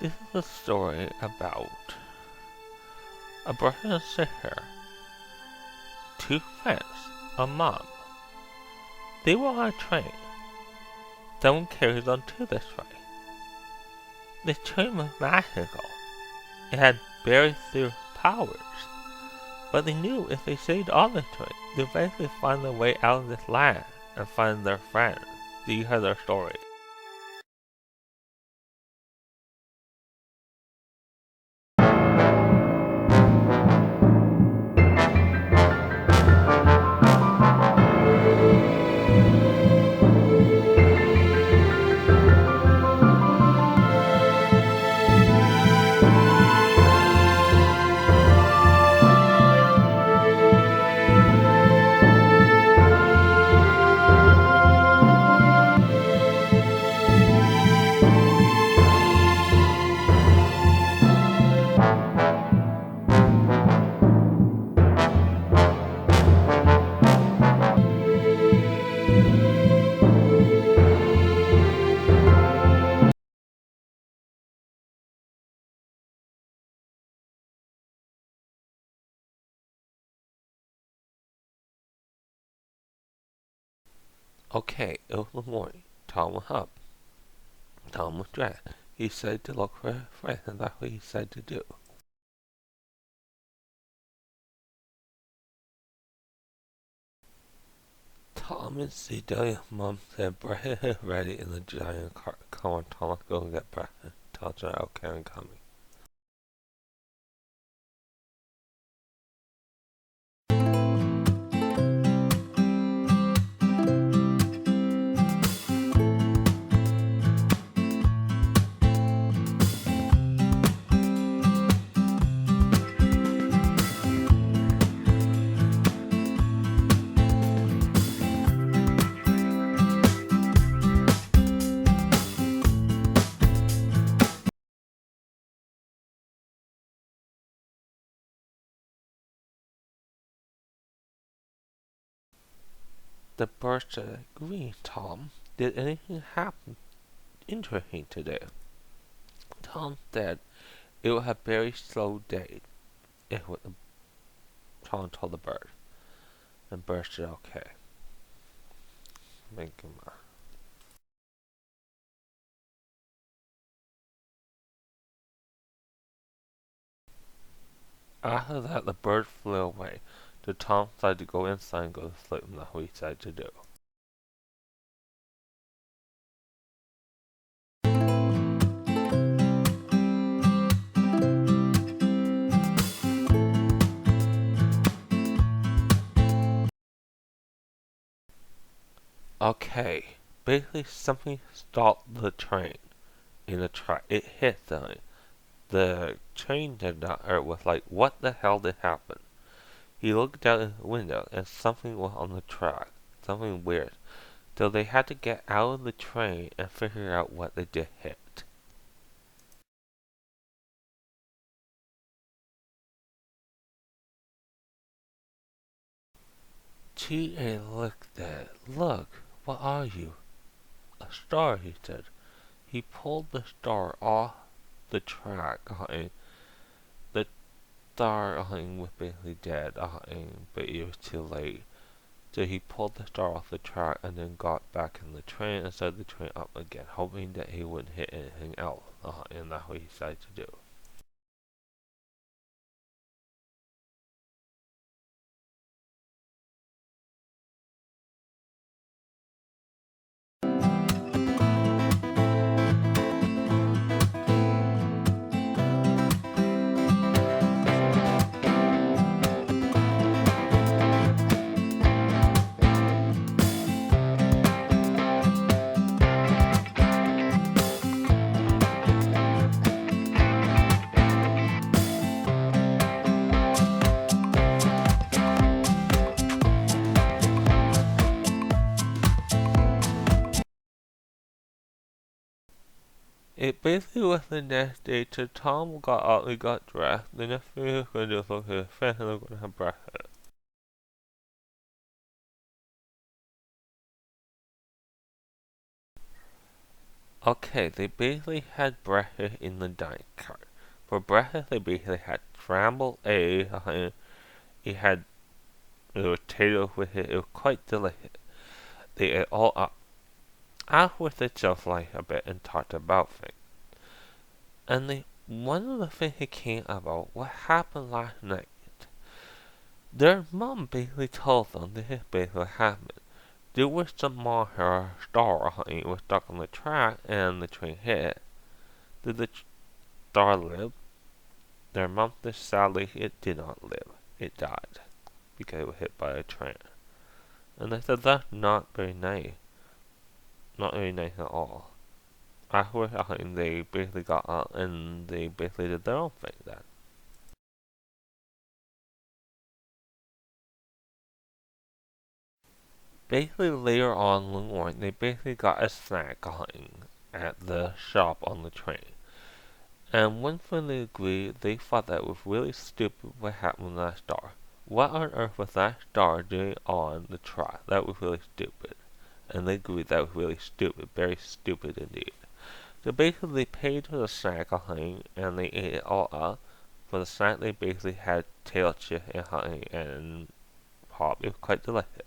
This is a story about a brother and sister, two friends, a mom. They were on a train. Someone carried them to the train. The train was magical. It had very few powers. But they knew if they stayed on the train, they'd eventually find their way out of this land and find their friends. These are their stories. Okay, it was the morning. Tom was up. Tom was dressed. He said to look for a friend, and that's what he said to do. Tom and Celia's mom said breakfast is ready in the giant cart. Come on, Tom, let's go and get breakfast. Tom said, okay, I'm coming. The bird said, Green, Tom, did anything happen interesting today? Tom said it was a very slow day. It was, Tom told the bird. The bird said, okay. Make him After that, the bird flew away. So Tom decided to go inside and go to sleep, and that's what he decided to do. Okay, basically something stopped the train in the track. It hit something. The train did not, or it was like, what the hell did happen? He looked out the window and something was on the track. Something weird. So they had to get out of the train and figure out what they did hit. T.A. looked at it. Look, what are you? A star, he said. He pulled the star off the track, the star was basically dead, but it was too late. So he pulled the star off the track and then got back in the train and started the train up again, hoping that he wouldn't hit anything else, and that's what he decided to do. It basically was the next day, so Tom got up, he got dressed, the next thing he was going to do was look at his friends and they were going to have breakfast. Okay, they basically had breakfast in the dining car. For breakfast, they basically had scrambled eggs. It had potatoes with it. It was quite delicious. They ate all up. Afterwards, they just like a bit and talked about things. And one of the things they came about what happened last night. Their mom basically told them this is basically what happened. There was some monster star, it was stuck on the track and the train hit. Did the star live? Their mom said sadly it did not live. It died because it was hit by a train. And they said that's not very nice. Not very nice at all. Afterwards, they basically got up and they basically did their own thing then. Basically, later on in the morning, they basically got a snack at the shop on the train. And once when they agreed, they thought that was really stupid what happened with that star. What on earth was that star doing on the track? That was really stupid. And they agreed that was really stupid, very stupid indeed. So basically, they paid for the snack and they ate it all up. For the snack, they basically had tail chips and honey and pop. It was quite delicious.